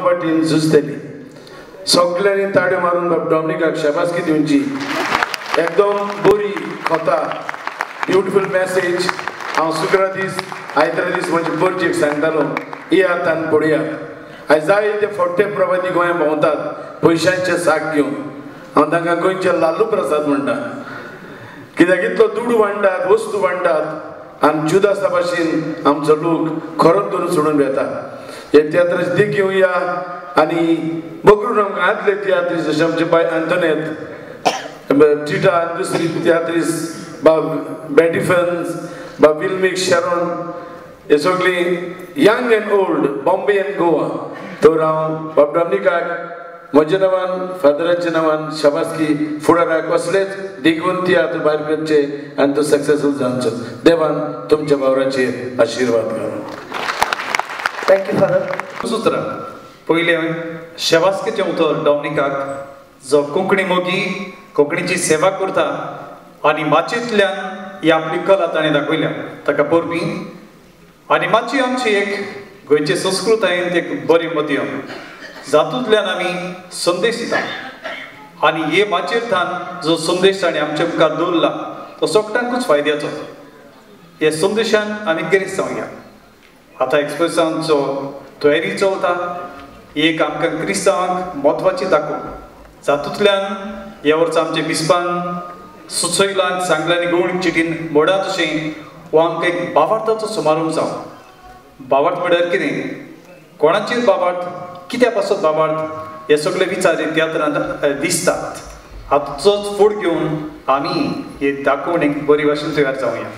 वाटेन झुजतली सगळ्यांनी ताड्यो मारून बाब डॉमिनिकाक शाबासकी दिवची एकदम बरी कथा ब्युटिफूल मॅसेज हांव शुक्रा दीस आयतारा दीस म्हजे परचेक सांगतालो येयात आनी पळयात आयज जायते फोट्टे प्रवादी गोंया भोंवतात पयशांचे साक घेवन हांव तांकां गोंयचे लालू प्रसाद म्हणटा कित्याक इतलो दूड वांटात वस्तू वांटात आनी जुदासा भाशेन आमचो लोक खरोच धरून सोडून वेता हे तियात्राचे दीक घेवया आनी बगरून आमकां आदले तियात्रीस जशे आमचे बाय आंतोनेत टिटा आनी दुसरी तियात्रीस बा बॅटिफन्स बा विल्मिक शॅरोन हे सगळीं young end old Bombay end Goa तर हांव बाब डॉमिनिकाक म्हज्या नांवान फादराच्या नांवान शाबासकी फुडाराक कसलेच दिगवंत तियात्र भायर करचे आनी तो सक्सेसफूल जावचो देवान तुमच्या वावराचेर आशिर्वाद घालो थँक्यू फादर सुत्रा पयले शाबासकेचें उतर डॉमिनिकाक जो कोंकणी मोगी कोंकणीची सेवा करता आनी माचयेंतल्यान ही आपली कला ताणें दाखयल्या ताका परबीं आनी मातशी आमची एक गोंयचे संस्कृतायेंत एक बरी मध्यम जातूंतल्यान आमी संदेश दिता आनी हे माचयेंतल्यान जो संदेश ताणें आमच्या मुखार दवरला तो सोगट्यांकूच फायद्याचो हे संदेशान आनी गिरेस्त जावया आतां एक्सप्रेसांचो तयारी चलता एक आमकां क्रिस्तांवांक म्हत्वाची दाखोवन जातूंतल्यान ह्या वर्सा आमच्या बिस्पान सुचयलां सांगलां आनी गवळीक चिटीन मोडा तशें हो आमकां एक बाबार्थाचो समारंभ जावं बाबार्थ म्हळ्यार कितें कोणाचेर बाबार्थ कित्या पासत बाबार्थ हे सगळे विचार हे तियात्रांत दिसतात हाचोच फूड घेवन आमी हे दाखोवन एक बरी भाशेन तयार जावया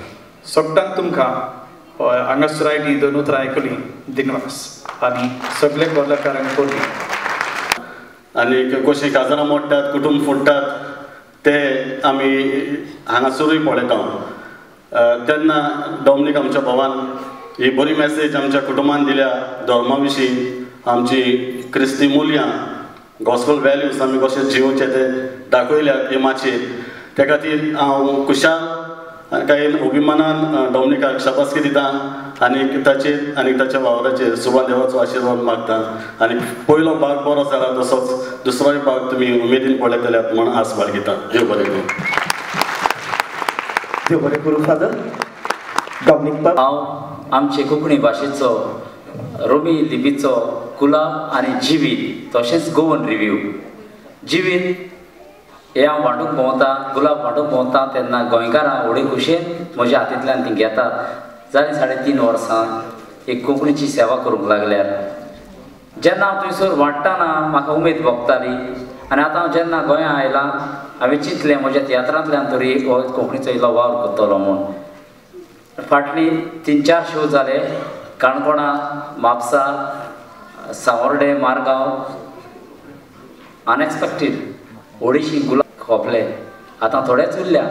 सोगट्यांक तुमकां हांगासर आयली दोन उतरां आयकली दिनवास आनी सगळे कलाकारांक परबीं आनी कशें काजारां मोडटात कुटुंब फोडटात ते आमी हांगासरूय पळयता तेन्ना डॉमिनिक आमच्या भावान ही बरी मॅसेज आमच्या कुटुंबान दिल्या धर्मा विशीं आमची क्रिस्ती मुल्यां गॉस्पल वॅल्यूज आमी कशे जिवचे ते दाखयल्यात हे माचयेर त्या खातीर हांव खुशाल काय अभिमानान डॉमिनिकाक शाबासकी दिता आनी ताचेर आनी ताच्या वावराचेर सुभान देवाचो आशिर्वाद मागता आनी पयलो भाग बरो जाला तसोच दुसरोय भाग तुमी उमेदीन पळयतल्यात म्हण आस बाळगिता देव बरें करूं देव बरें करूं फादर डॉमिनिक हांव आमचे कोंकणी भाशेचो रोमी लिपीचो गुलाब आनी जिवीत तशेंच गोवन रिव्यू जिवीत हे हांव वांटूंक भोंवता गुलाब वांटूंक भोंवता तेन्ना गोंयकारां व्हडी खुशेन म्हज्या हातींतल्यान ती घेतात जालीं 3.5 वर्सां एक कोंकणीची सेवा करूंक लागल्यार जेन्ना हांव थंयसर वाडटाना म्हाका उमेद भोगताली आनी आतां हांव जेन्ना गोंया आयलां हांवें चिंतलें म्हज्या तियात्रांतल्यान तरी हो कोंकणीचो इल्लो वावर करतलो म्हूण फाटली 3-4 शो जाले काणकोणा म्हापसा सावर्डे मारगांव अनएक्सपेक्टेड ओडिशी गुलाब खोपले आतां थोडेच उरल्या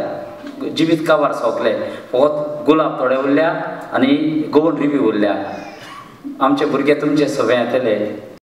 जिवीत काबार सोंपले फकत गुलाब थोडे उरल्या आनी गोवन रिव्यू उरल्या आमचे भुरगे तुमचे सगळे येतले